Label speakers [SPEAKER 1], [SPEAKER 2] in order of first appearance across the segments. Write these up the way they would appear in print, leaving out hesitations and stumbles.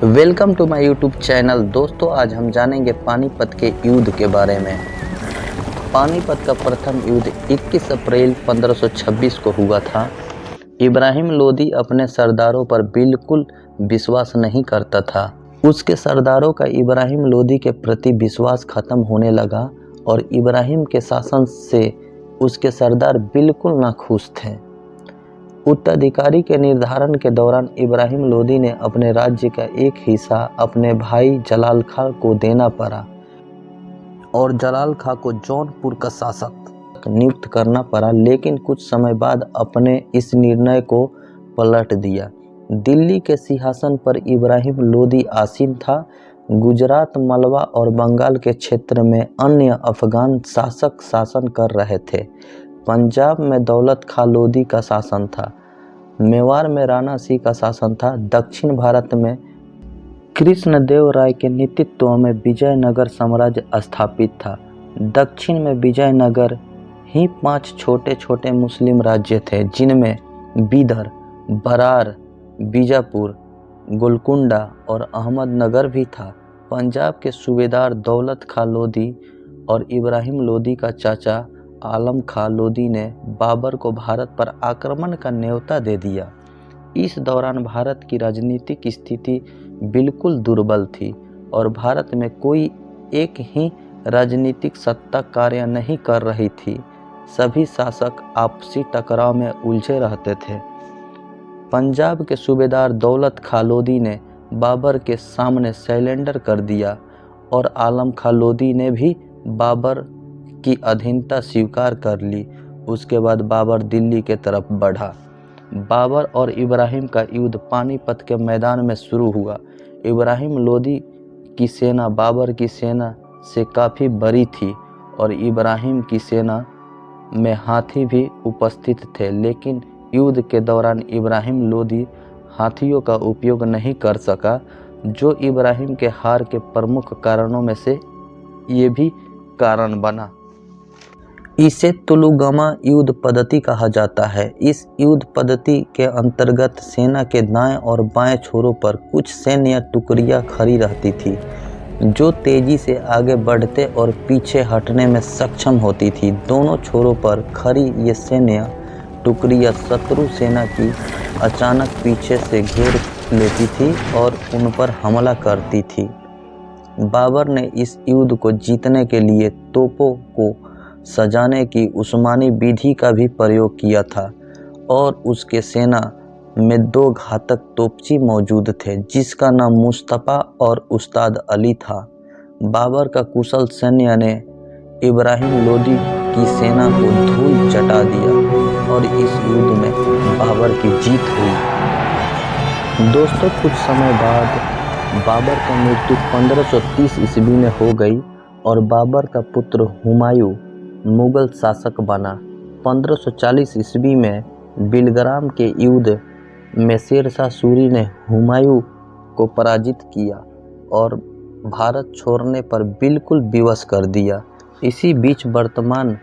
[SPEAKER 1] Welcome to my YouTube channel. दोस्तों, आज हम जानेंगे पानीपत के युद्ध के बारे में। पानीपत का प्रथम युद्ध 21 अप्रैल 1526 को हुआ था। इब्राहिम लोदी अपने सरदारों पर बिल्कुल विश्वास नहीं करता था। उसके सरदारों का इब्राहिम लोदी के प्रति विश्वास खत्म होने लगा और इब्राहिम के शासन से उसके सरदार बिल्कुल नाखुश थे। उत्तराधिकारी के निर्धारण के दौरान इब्राहिम लोदी ने अपने राज्य का एक हिस्सा अपने भाई जलाल खां को देना पड़ा और जलाल खां को जौनपुर का शासक नियुक्त करना पड़ा, लेकिन कुछ समय बाद अपने इस निर्णय को पलट दिया। दिल्ली के सिंहासन पर इब्राहिम लोदी आसीन था। गुजरात, मलवा और बंगाल के क्षेत्र में अन्य अफगान शासक शासन कर रहे थे। पंजाब में दौलत खां लोदी का शासन था। मेवाड़ में राणा सिंह का शासन था। दक्षिण भारत में कृष्णदेव राय के नेतृत्व में विजयनगर साम्राज्य स्थापित था। दक्षिण में विजयनगर ही 5 छोटे छोटे मुस्लिम राज्य थे, जिनमें बीदर, बरार, बीजापुर, गोलकुंडा और अहमदनगर भी था। पंजाब के सूबेदार दौलत खां लोदी और इब्राहिम लोदी का चाचा आलम खां लोदी ने बाबर को भारत पर आक्रमण का न्योता दे दिया। इस दौरान भारत की राजनीतिक स्थिति बिल्कुल दुर्बल थी और भारत में कोई एक ही राजनीतिक सत्ता कार्य नहीं कर रही थी। सभी शासक आपसी टकराव में उलझे रहते थे। पंजाब के सूबेदार दौलत खां लोदी ने बाबर के सामने सरेंडर कर दिया और आलम खां लोदी ने भी बाबर की अधीनता स्वीकार कर ली। उसके बाद बाबर दिल्ली के तरफ बढ़ा। बाबर और इब्राहिम का युद्ध पानीपत के मैदान में शुरू हुआ। इब्राहिम लोदी की सेना बाबर की सेना से काफ़ी बड़ी थी और इब्राहिम की सेना में हाथी भी उपस्थित थे, लेकिन युद्ध के दौरान इब्राहिम लोदी हाथियों का उपयोग नहीं कर सका, जो इब्राहिम के हार के प्रमुख कारणों में से ये भी कारण बना। इसे तुलुगमा युद्ध पद्धति कहा जाता है। इस युद्ध पद्धति के अंतर्गत सेना के दाएं और बाएं छोरों पर कुछ सैन्य टुकड़ियां खड़ी रहती थी, जो तेजी से आगे बढ़ते और पीछे हटने में सक्षम होती थी। दोनों छोरों पर खड़ी ये सैन्य टुकड़ियां शत्रु सेना की अचानक पीछे से घेर लेती थी और उन पर हमला करती थी। बाबर ने इस युद्ध को जीतने के लिए तोपों को सजाने की उस्मानी विधि का भी प्रयोग किया था और उसके सेना में 2 घातक तोपची मौजूद थे, जिसका नाम मुस्तफा और उस्ताद अली था। बाबर का कुशल सैन्य ने इब्राहिम लोदी की सेना को धूल चटा दिया और इस युद्ध में बाबर की जीत हुई। दोस्तों, कुछ समय बाद बाबर का मृत्यु 1530 ईस्वी में हो गई और बाबर का पुत्र हुमायूं मुगल शासक बना। 1540 ईस्वी में बिलग्राम के युद्ध में शेर शाह सूरी ने हुमायूं को पराजित किया और भारत छोड़ने पर बिल्कुल विवश कर दिया। इसी बीच वर्तमान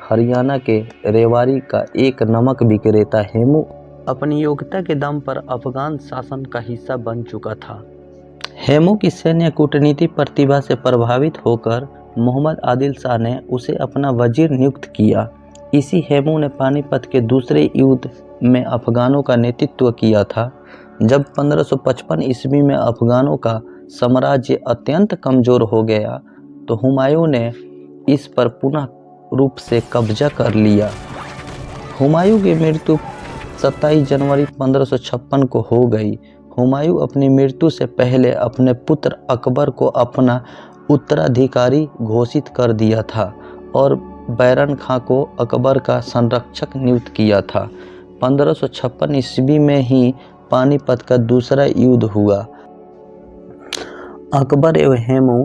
[SPEAKER 1] हरियाणा के रेवाड़ी का एक नमक विक्रेता हेमू अपनी योग्यता के दम पर अफगान शासन का हिस्सा बन चुका था। हेमू की सैन्य कूटनीति प्रतिभा से प्रभावित होकर मोहम्मद आदिल शाह ने उसे अपना वजीर नियुक्त किया। इसी हेमू ने पानीपत के दूसरे युद्ध में अफगानों का नेतृत्व किया था। जब 1555 ईस्वी में अफगानों का साम्राज्य अत्यंत कमजोर हो गया, तो हुमायूं ने इस पर पुनः रूप से कब्जा कर लिया। हुमायूं की मृत्यु 27 जनवरी 1556 को हो गई। हुमायूं अपनी मृत्यु से पहले अपने पुत्र अकबर को अपना उत्तराधिकारी घोषित कर दिया था और बैरन खां को अकबर का संरक्षक नियुक्त किया था। 1556 ईस्वी में ही पानीपत का दूसरा युद्ध हुआ। अकबर एवं हेमू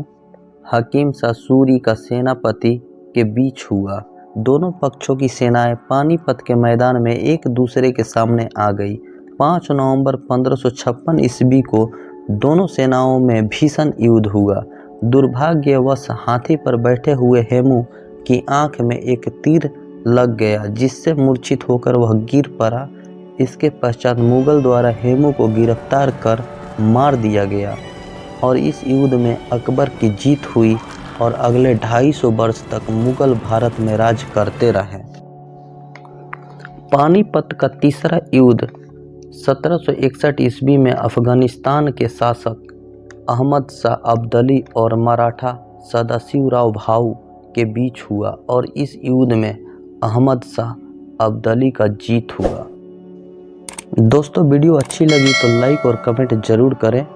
[SPEAKER 1] हकीम शाह सूरी का सेनापति के बीच हुआ। दोनों पक्षों की सेनाएं पानीपत के मैदान में एक दूसरे के सामने आ गई। 5 नवंबर 1556 ईस्वी को दोनों सेनाओं में भीषण युद्ध हुआ। दुर्भाग्यवश हाथी पर बैठे हुए हेमू की आंख में एक तीर लग गया, जिससे मूर्छित होकर वह गिर पड़ा। इसके पश्चात मुगल द्वारा हेमू को गिरफ्तार कर मार दिया गया और इस युद्ध में अकबर की जीत हुई और अगले 250 वर्ष तक मुगल भारत में राज करते रहे। पानीपत का तीसरा युद्ध 1761 ईस्वी में अफगानिस्तान के शासक अहमद शाह अब्दाली और मराठा सदाशिवराव भाऊ के बीच हुआ और इस युद्ध में अहमद शाह अब्दाली का जीत हुआ। दोस्तों वीडियो अच्छी लगी तो लाइक और कमेंट जरूर करें।